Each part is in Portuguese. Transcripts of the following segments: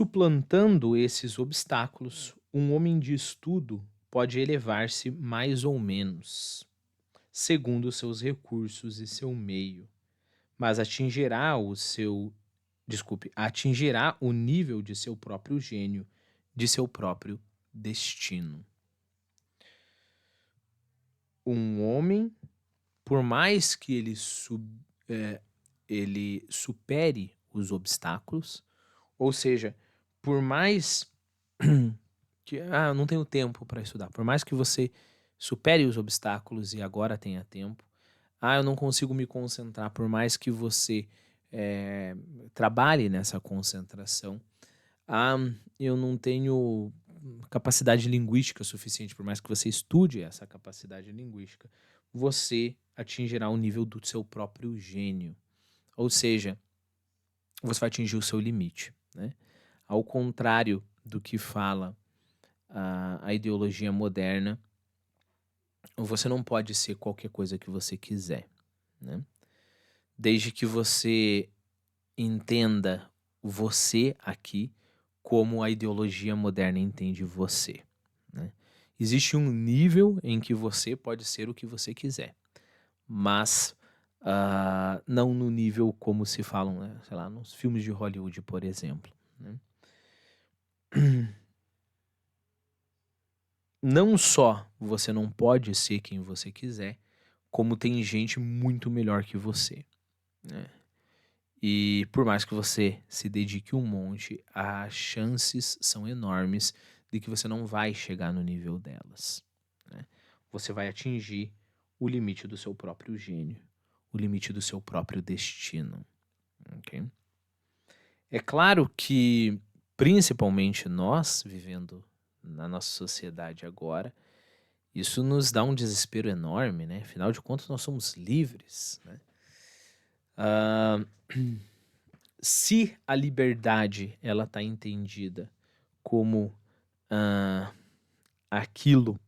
Suplantando esses obstáculos, um homem de estudo pode elevar-se mais ou menos, segundo seus recursos e seu meio, mas atingirá o nível de seu próprio gênio, de seu próprio destino. Um homem, por mais que ele supere os obstáculos, ou seja, por mais eu não tenho tempo para estudar, por mais que você supere os obstáculos e agora tenha tempo, eu não consigo me concentrar, por mais que você trabalhe nessa concentração, ah, eu não tenho capacidade linguística suficiente, por mais que você estude essa capacidade linguística, você atingirá o nível do seu próprio gênio. Ou seja, você vai atingir o seu limite, né? Ao contrário do que fala a ideologia moderna, você não pode ser qualquer coisa que você quiser, né? Desde que você entenda você aqui como a ideologia moderna entende você, né? Existe um nível em que você pode ser o que você quiser, mas não no nível como se falam, né, sei lá, nos filmes de Hollywood, por exemplo, né? Não só você não pode ser quem você quiser, como tem gente muito melhor que você, né? E por mais que você se dedique um monte, as chances são enormes de que você não vai chegar no nível delas, né? Você vai atingir o limite do seu próprio gênio, o limite do seu próprio destino, ok? É claro que, principalmente nós, vivendo na nossa sociedade agora, isso nos dá um desespero enorme, né? Afinal de contas, nós somos livres, né? Ah, se a liberdade ela está entendida como aquilo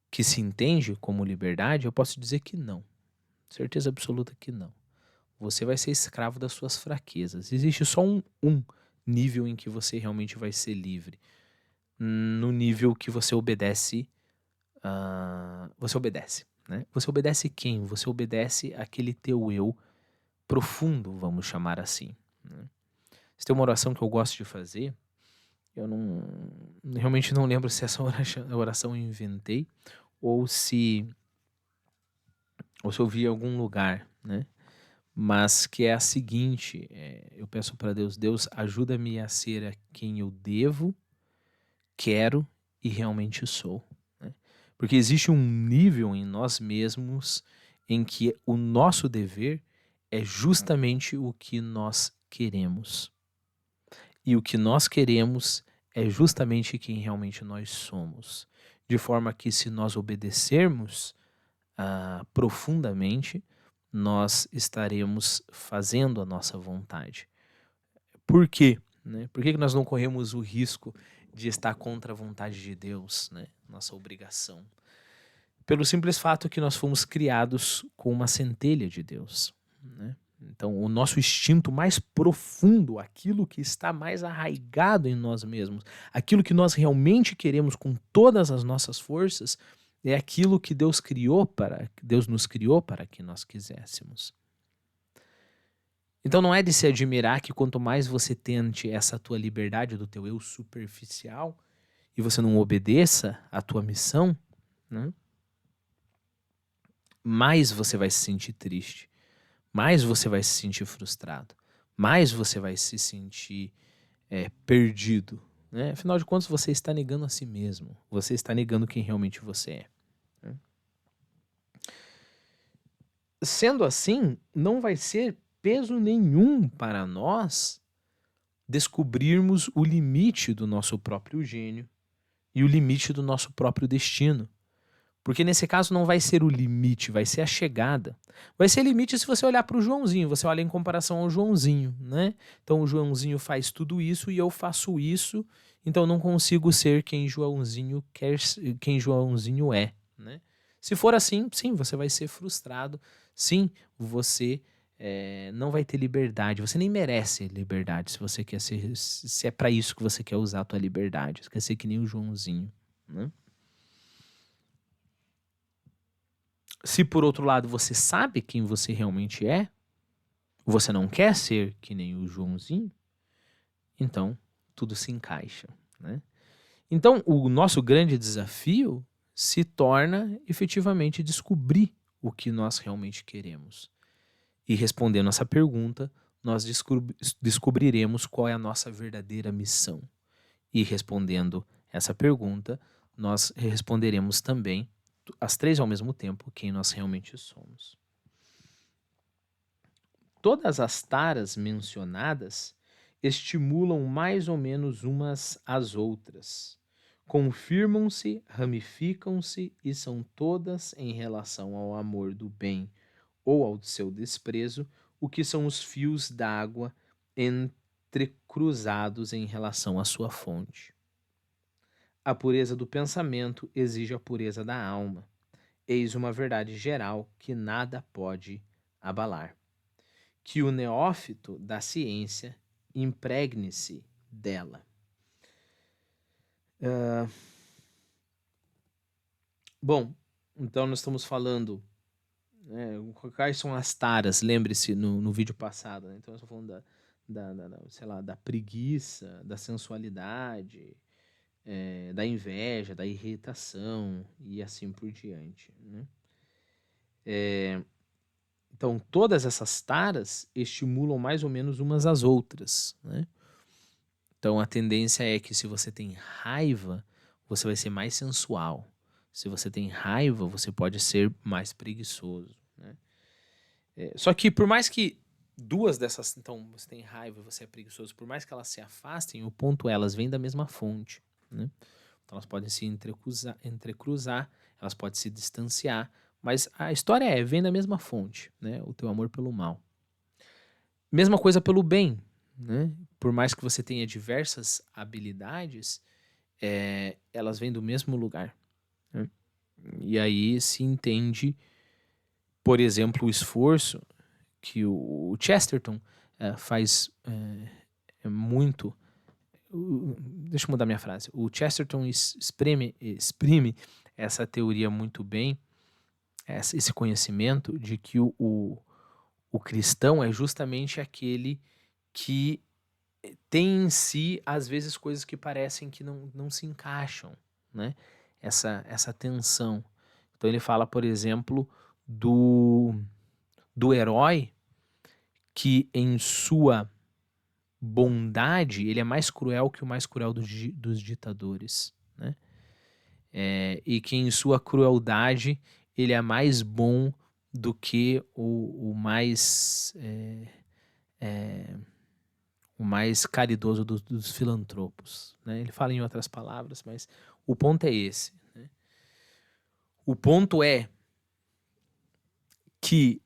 que se entende como liberdade, eu posso dizer que não. Certeza absoluta que não. Você vai ser escravo das suas fraquezas. Existe só um nível em que você realmente vai ser livre. No nível que você obedece. Você obedece, né? Você obedece quem? Você obedece aquele teu eu profundo, vamos chamar assim, né? Se tem uma oração que eu gosto de fazer, eu realmente não lembro se essa oração eu inventei ou se eu vi em algum lugar, né? Mas que é a seguinte: eu peço para Deus, Deus, ajuda-me a ser a quem eu devo, quero e realmente sou, né? Porque existe um nível em nós mesmos em que o nosso dever é justamente o que nós queremos. E o que nós queremos é justamente quem realmente nós somos. De forma que, se nós obedecermos profundamente, nós estaremos fazendo a nossa vontade. Por quê? Né? Por que nós não corremos o risco de estar contra a vontade de Deus, né? Nossa obrigação? Pelo simples fato que nós fomos criados com uma centelha de Deus, né? Então, o nosso instinto mais profundo, aquilo que está mais arraigado em nós mesmos, aquilo que nós realmente queremos com todas as nossas forças, é aquilo que Deus nos criou para que nós quiséssemos. Então não é de se admirar que quanto mais você tente essa tua liberdade do teu eu superficial e você não obedeça à tua missão, né, mais você vai se sentir triste, mais você vai se sentir frustrado, mais você vai se sentir perdido, né? Afinal de contas, você está negando a si mesmo, você está negando quem realmente você é, né? Sendo assim, não vai ser peso nenhum para nós descobrirmos o limite do nosso próprio gênio e o limite do nosso próprio destino. Porque nesse caso não vai ser o limite, vai ser a chegada. Vai ser limite se você olhar para o Joãozinho, você olha em comparação ao Joãozinho, né? Então o Joãozinho faz tudo isso e eu faço isso, então eu não consigo ser quem Joãozinho quem Joãozinho é, né? Se for assim, sim, você vai ser frustrado, sim, você não vai ter liberdade. Você nem merece liberdade se você quer ser, se é para isso que você quer usar a tua liberdade. Você quer ser que nem o Joãozinho, né? Se por outro lado você sabe quem você realmente é, você não quer ser que nem o Joãozinho, então tudo se encaixa, né? Então o nosso grande desafio se torna efetivamente descobrir o que nós realmente queremos. E respondendo essa pergunta, nós descobriremos qual é a nossa verdadeira missão. E respondendo essa pergunta, nós responderemos também, as três ao mesmo tempo, quem nós realmente somos. Todas as taras mencionadas estimulam mais ou menos umas às outras. Confirmam-se, ramificam-se e são todas em relação ao amor do bem ou ao seu desprezo, o que são os fios d'água entrecruzados em relação à sua fonte. A pureza do pensamento exige a pureza da alma. Eis uma verdade geral que nada pode abalar. Que o neófito da ciência impregne-se dela. Bom, então nós estamos falando, né, quais são as taras, lembre-se no vídeo passado, né? Então nós estamos falando sei lá, da preguiça, da sensualidade, da inveja, da irritação e assim por diante, né? Então todas essas taras estimulam mais ou menos umas às outras, né? Então a tendência é que se você tem raiva, você vai ser mais sensual. Se você tem raiva, você pode ser mais preguiçoso, né? Só que por mais que duas dessas, então você tem raiva e você é preguiçoso, por mais que elas se afastem, o ponto é, elas vêm da mesma fonte, né? Então elas podem se entrecruzar, elas podem se distanciar, mas a história vem da mesma fonte, né? O teu amor pelo mal. Mesma coisa pelo bem, né? Por mais que você tenha diversas habilidades, elas vêm do mesmo lugar, né? E aí se entende, por exemplo, o esforço que o Chesterton faz muito. Deixa eu mudar minha frase. O Chesterton exprime essa teoria muito bem, esse conhecimento de que o cristão é justamente aquele que tem em si, às vezes, coisas que parecem que não se encaixam, né? Essa tensão. Então ele fala, por exemplo, do herói que em sua bondade, ele é mais cruel que o mais cruel dos ditadores, né? E que em sua crueldade, ele é mais bom do que o mais caridoso dos filantropos, né? Ele fala em outras palavras, mas o ponto é esse, né? O ponto é que,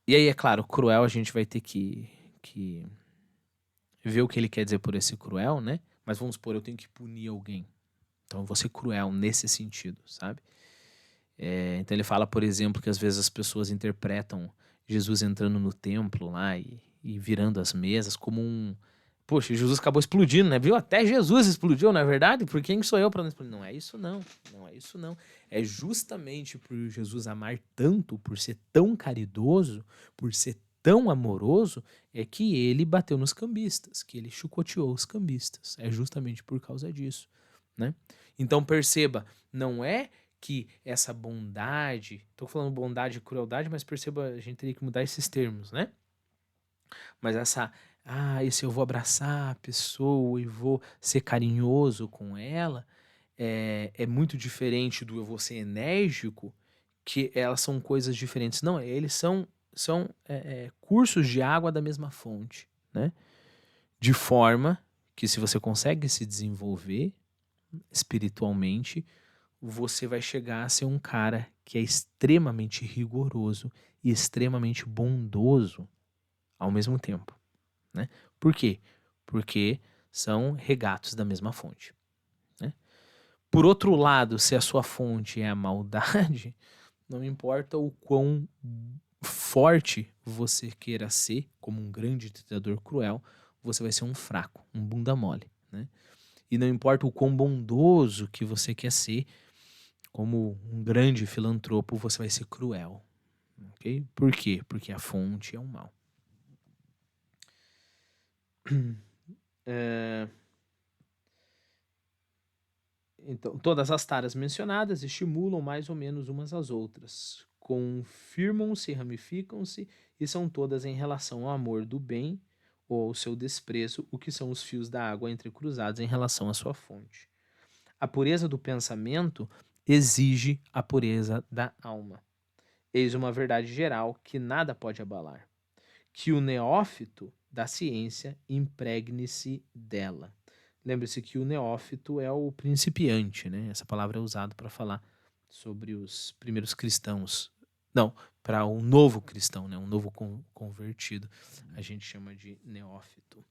e aí é claro, cruel a gente vai ter que ver o que ele quer dizer por esse cruel, né? Mas vamos supor, eu tenho que punir alguém. Então eu vou ser cruel nesse sentido, sabe? Então ele fala, por exemplo, que às vezes as pessoas interpretam Jesus entrando no templo lá e virando as mesas como um... Poxa, Jesus acabou explodindo, né? Viu? Até Jesus explodiu, não é verdade? Por quem sou eu para não explodir? Não é isso não, não é isso não. É justamente por Jesus amar tanto, por ser tão caridoso, por ser tão amoroso, é que ele bateu nos cambistas, que ele chicoteou os cambistas. É justamente por causa disso, né? Então perceba, não é que essa bondade, tô falando bondade e crueldade, mas perceba, a gente teria que mudar esses termos, né? Mas esse eu vou abraçar a pessoa e vou ser carinhoso com ela, é muito diferente do eu vou ser enérgico, que elas são coisas diferentes. Não, eles são cursos de água da mesma fonte, né? De forma que se você consegue se desenvolver espiritualmente, você vai chegar a ser um cara que é extremamente rigoroso e extremamente bondoso ao mesmo tempo, né? Por quê? Porque são regatos da mesma fonte, né? Por outro lado, se a sua fonte é a maldade, não importa o quão forte você queira ser, como um grande ditador cruel, você vai ser um fraco, um bunda mole, né? E não importa o quão bondoso que você quer ser, como um grande filantropo, você vai ser cruel, ok? Por quê? Porque a fonte é o mal. Então, todas as taras mencionadas estimulam mais ou menos umas às outras, confirmam-se, ramificam-se e são todas em relação ao amor do bem ou ao seu desprezo, o que são os fios da água entrecruzados em relação à sua fonte. A pureza do pensamento exige a pureza da alma. Eis uma verdade geral que nada pode abalar, que o neófito da ciência impregne-se dela. Lembre-se que o neófito é o principiante, né? Essa palavra é usada para falar sobre os primeiros cristãos. Não, para um novo cristão, né? Um novo convertido. A gente chama de neófito.